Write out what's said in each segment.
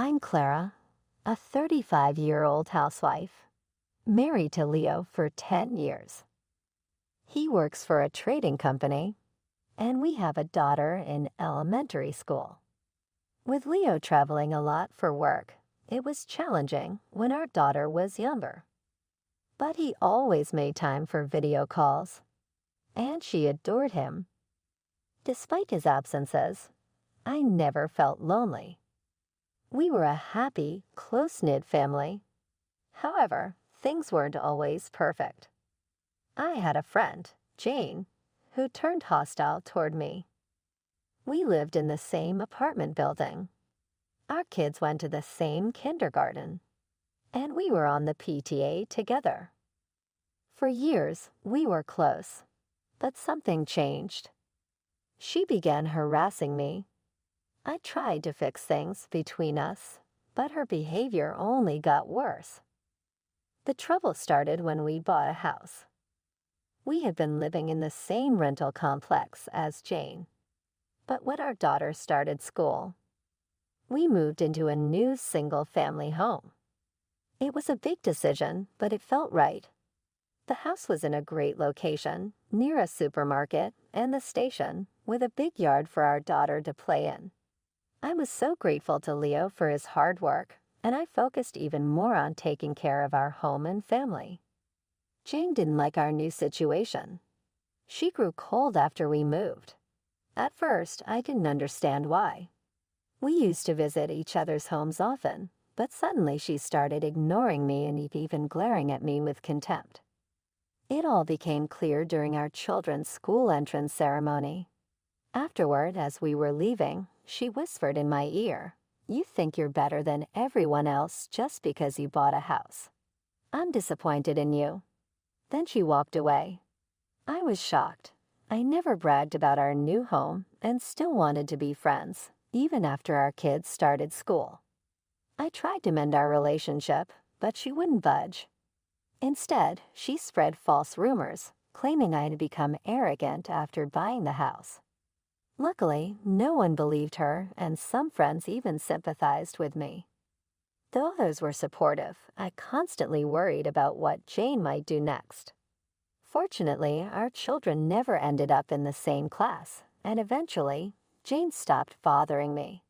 I'm Clara, a 35-year-old housewife, married to Leo for 10 years. He works for a trading company, and we have a daughter in elementary school. With Leo traveling a lot for work, it was challenging when our daughter was younger. But he always made time for video calls, and she adored him. Despite his absences, I never felt lonely. We were a happy, close-knit family. However, things weren't always perfect. I had a friend, Jane, who turned hostile toward me. We lived in the same apartment building. Our kids went to the same kindergarten, and we were on the PTA together. For years, we were close, but something changed. She began harassing me. I tried to fix things between us, but her behavior only got worse. The trouble started when we bought a house. We had been living in the same rental complex as Jane, but when our daughter started school, we moved into a new single-family home. It was a big decision, but it felt right. The house was in a great location, near a supermarket and the station, with a big yard for our daughter to play in. I was so grateful to Leo for his hard work, and I focused even more on taking care of our home and family. Jane didn't like our new situation. She grew cold after we moved. At first, I didn't understand why. We used to visit each other's homes often, but suddenly she started ignoring me and even glaring at me with contempt. It all became clear during our children's school entrance ceremony. Afterward, as we were leaving, she whispered in my ear, "You think you're better than everyone else just because you bought a house. I'm disappointed in you." Then she walked away. I was shocked. I never bragged about our new home and still wanted to be friends, even after our kids started school. I tried to mend our relationship, but she wouldn't budge. Instead, she spread false rumors, claiming I had become arrogant after buying the house. Luckily, no one believed her, and some friends even sympathized with me. Though others were supportive, I constantly worried about what Jane might do next. Fortunately, our children never ended up in the same class, and eventually, Jane stopped bothering me.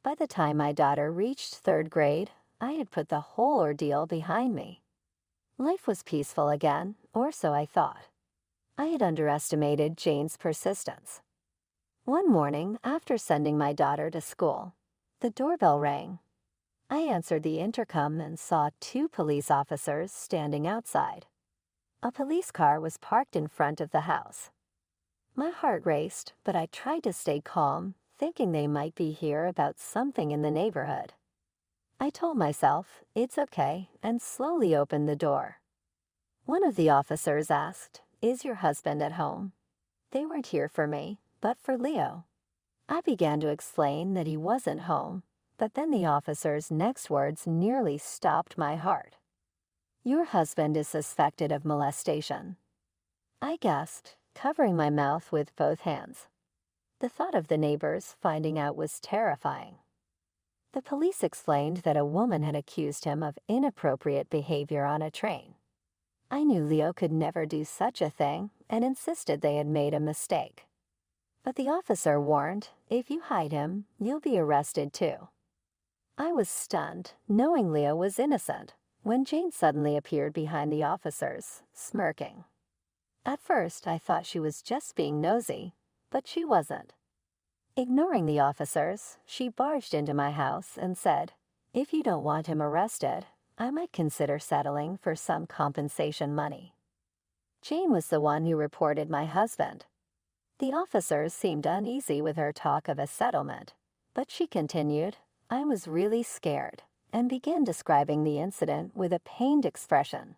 By the time my daughter reached 3rd grade, I had put the whole ordeal behind me. Life was peaceful again, or so I thought. I had underestimated Jane's persistence. One morning, after sending my daughter to school, the doorbell rang. I answered the intercom and saw 2 police officers standing outside. A police car was parked in front of the house. My heart raced, but I tried to stay calm, thinking they might be here about something in the neighborhood. I told myself, it's okay, and slowly opened the door. One of the officers asked, "Is your husband at home?" They weren't here for me, but for Leo. I began to explain that he wasn't home, but then the officer's next words nearly stopped my heart. "Your husband is suspected of molestation." I gasped, covering my mouth with both hands. The thought of the neighbors finding out was terrifying. The police explained that a woman had accused him of inappropriate behavior on a train. I knew Leo could never do such a thing and insisted they had made a mistake. But the officer warned, "If you hide him, you'll be arrested too." I was stunned, knowing Leo was innocent, when Jane suddenly appeared behind the officers, smirking. At first, I thought she was just being nosy, but she wasn't. Ignoring the officers, she barged into my house and said, "If you don't want him arrested, I might consider settling for some compensation money." Jane was the one who reported my husband. The officers seemed uneasy with her talk of a settlement, but she continued, "I was really scared," and began describing the incident with a pained expression.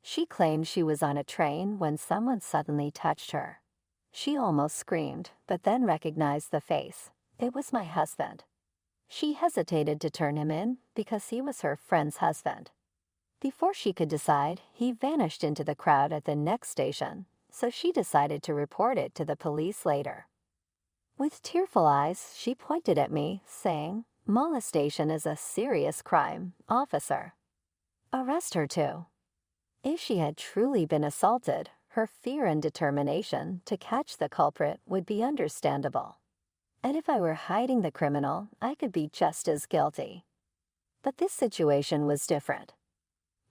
She claimed she was on a train when someone suddenly touched her. She almost screamed, but then recognized the face. It was my husband. She hesitated to turn him in because he was her friend's husband. Before she could decide, he vanished into the crowd at the next station, so she decided to report it to the police later. With tearful eyes, she pointed at me, saying, Molestation is a serious crime, officer. Arrest her too. If she had truly been assaulted, her fear and determination to catch the culprit would be understandable. And if I were hiding the criminal, I could be just as guilty. But this situation was different.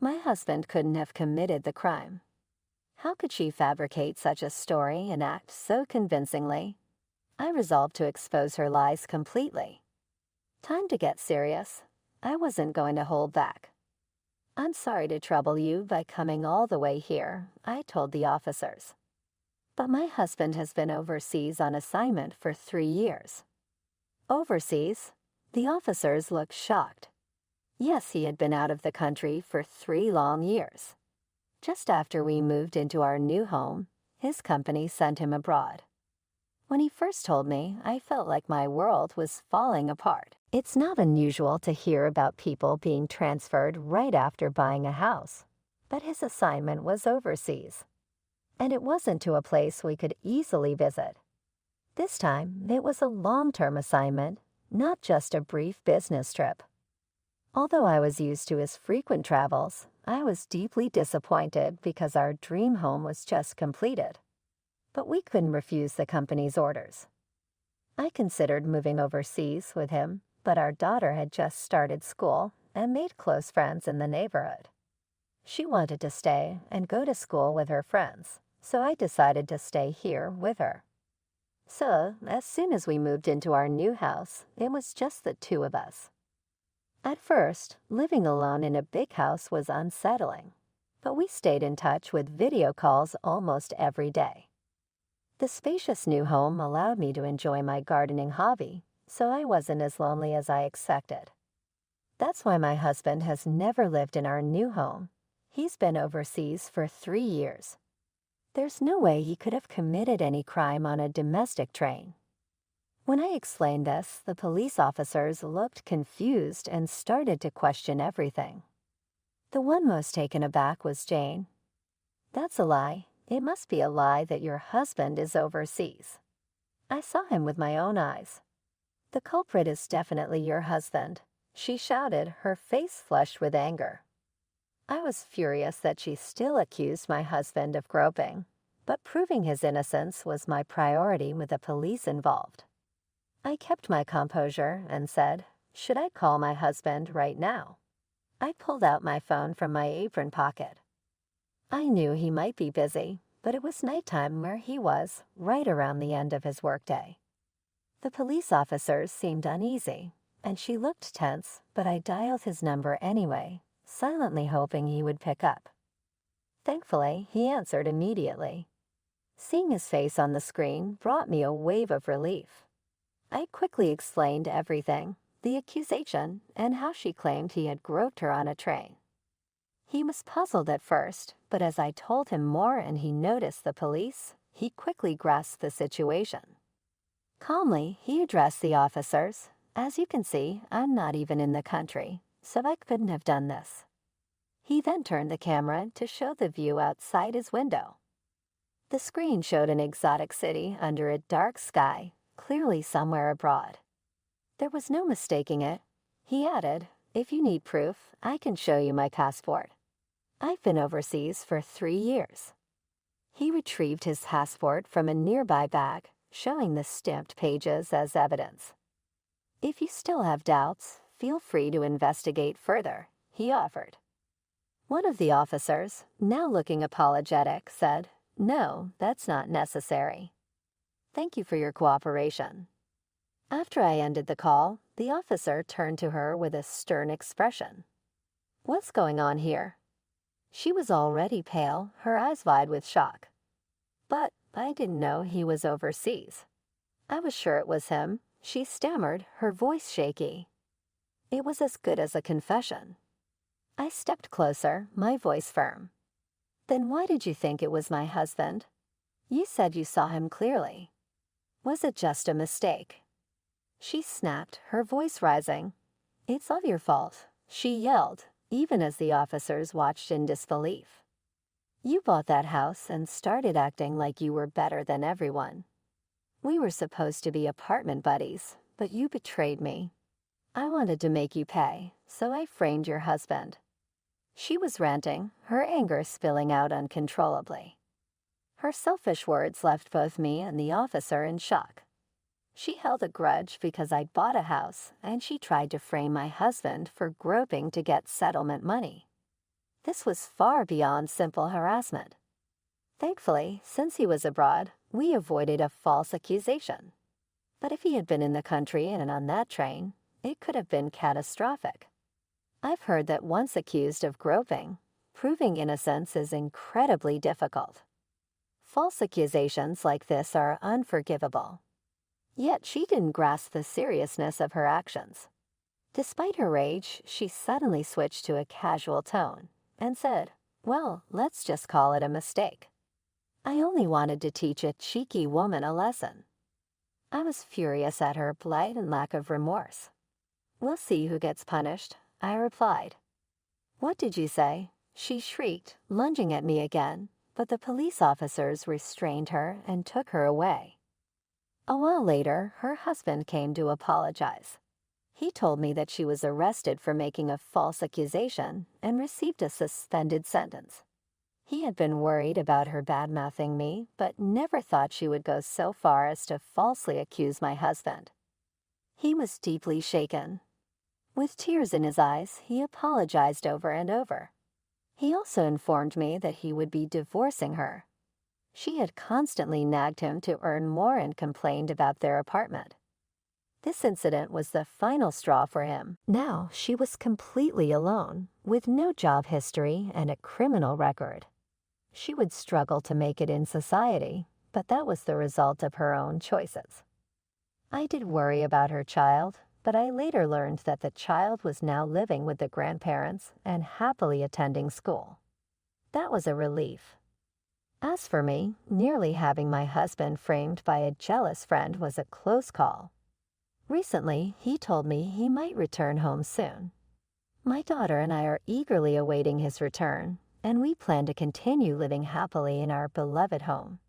My husband couldn't have committed the crime. How could she fabricate such a story and act so convincingly? I resolved to expose her lies completely. Time to get serious. I wasn't going to hold back. "I'm sorry to trouble you by coming all the way here," I told the officers. "But my husband has been overseas on assignment for 3 years." Overseas? The officers looked shocked. Yes, he had been out of the country for 3 long years. Just after we moved into our new home, his company sent him abroad. When he first told me, I felt like my world was falling apart. It's not unusual to hear about people being transferred right after buying a house, but his assignment was overseas. And it wasn't to a place we could easily visit. This time, it was a long-term assignment, not just a brief business trip. Although I was used to his frequent travels, I was deeply disappointed because our dream home was just completed. But we couldn't refuse the company's orders. I considered moving overseas with him, but our daughter had just started school and made close friends in the neighborhood. She wanted to stay and go to school with her friends, so I decided to stay here with her. So, as soon as we moved into our new house, it was just the 2 of us. At first, living alone in a big house was unsettling, but we stayed in touch with video calls almost every day. The spacious new home allowed me to enjoy my gardening hobby, so I wasn't as lonely as I expected. That's why my husband has never lived in our new home. He's been overseas for 3 years. There's no way he could have committed any crime on a domestic train. When I explained this, the police officers looked confused and started to question everything. The one most taken aback was Jane. "That's a lie. It must be a lie that your husband is overseas. I saw him with my own eyes. The culprit is definitely your husband," she shouted, her face flushed with anger. I was furious that she still accused my husband of groping, but proving his innocence was my priority with the police involved. I kept my composure and said, "Should I call my husband right now?" I pulled out my phone from my apron pocket. I knew he might be busy, but it was nighttime where he was, right around the end of his workday. The police officers seemed uneasy, and she looked tense, but I dialed his number anyway, silently hoping he would pick up. Thankfully, he answered immediately. Seeing his face on the screen brought me a wave of relief. I quickly explained everything, the accusation, and how she claimed he had groped her on a train. He was puzzled at first, but as I told him more and he noticed the police, he quickly grasped the situation. Calmly, he addressed the officers. "As you can see, I'm not even in the country, so I couldn't have done this." He then turned the camera to show the view outside his window. The screen showed an exotic city under a dark sky, clearly somewhere abroad. There was no mistaking it. He added, "If you need proof, I can show you my passport. I've been overseas for 3 years. He retrieved his passport from a nearby bag, showing the stamped pages as evidence. "If you still have doubts, feel free to investigate further," he offered. One of the officers, now looking apologetic, said, "No, that's not necessary. Thank you for your cooperation." After I ended the call, the officer turned to her with a stern expression. "What's going on here?" She was already pale, her eyes wide with shock. "But I didn't know he was overseas." I was sure it was him. She stammered, her voice shaky. It was as good as a confession. I stepped closer, my voice firm. "Then why did you think it was my husband? You said you saw him clearly. Was it just a mistake?" She snapped, her voice rising. "It's all your fault," she yelled, even as the officers watched in disbelief. "You bought that house and started acting like you were better than everyone. We were supposed to be apartment buddies, but you betrayed me. I wanted to make you pay, so I framed your husband." She was ranting, her anger spilling out uncontrollably. Her selfish words left both me and the officer in shock. She held a grudge because I'd bought a house, and she tried to frame my husband for groping to get settlement money. This was far beyond simple harassment. Thankfully, since he was abroad, we avoided a false accusation. But if he had been in the country and on that train, it could have been catastrophic. I've heard that once accused of groping, proving innocence is incredibly difficult. False accusations like this are unforgivable. Yet she didn't grasp the seriousness of her actions. Despite her rage, she suddenly switched to a casual tone and said, "Well, let's just call it a mistake. I only wanted to teach a cheeky woman a lesson." I was furious at her plight and lack of remorse. "We'll see who gets punished," I replied. "What did you say?" she shrieked, lunging at me again, but the police officers restrained her and took her away. A while later, her husband came to apologize. He told me that she was arrested for making a false accusation and received a suspended sentence. He had been worried about her bad-mouthing me, but never thought she would go so far as to falsely accuse my husband. He was deeply shaken. With tears in his eyes, he apologized over and over. He also informed me that he would be divorcing her. She had constantly nagged him to earn more and complained about their apartment. This incident was the final straw for him. Now she was completely alone, with no job history and a criminal record. She would struggle to make it in society, but that was the result of her own choices. I did worry about her child, but I later learned that the child was now living with the grandparents and happily attending school. That was a relief. As for me, nearly having my husband framed by a jealous friend was a close call. Recently, he told me he might return home soon. My daughter and I are eagerly awaiting his return, and we plan to continue living happily in our beloved home.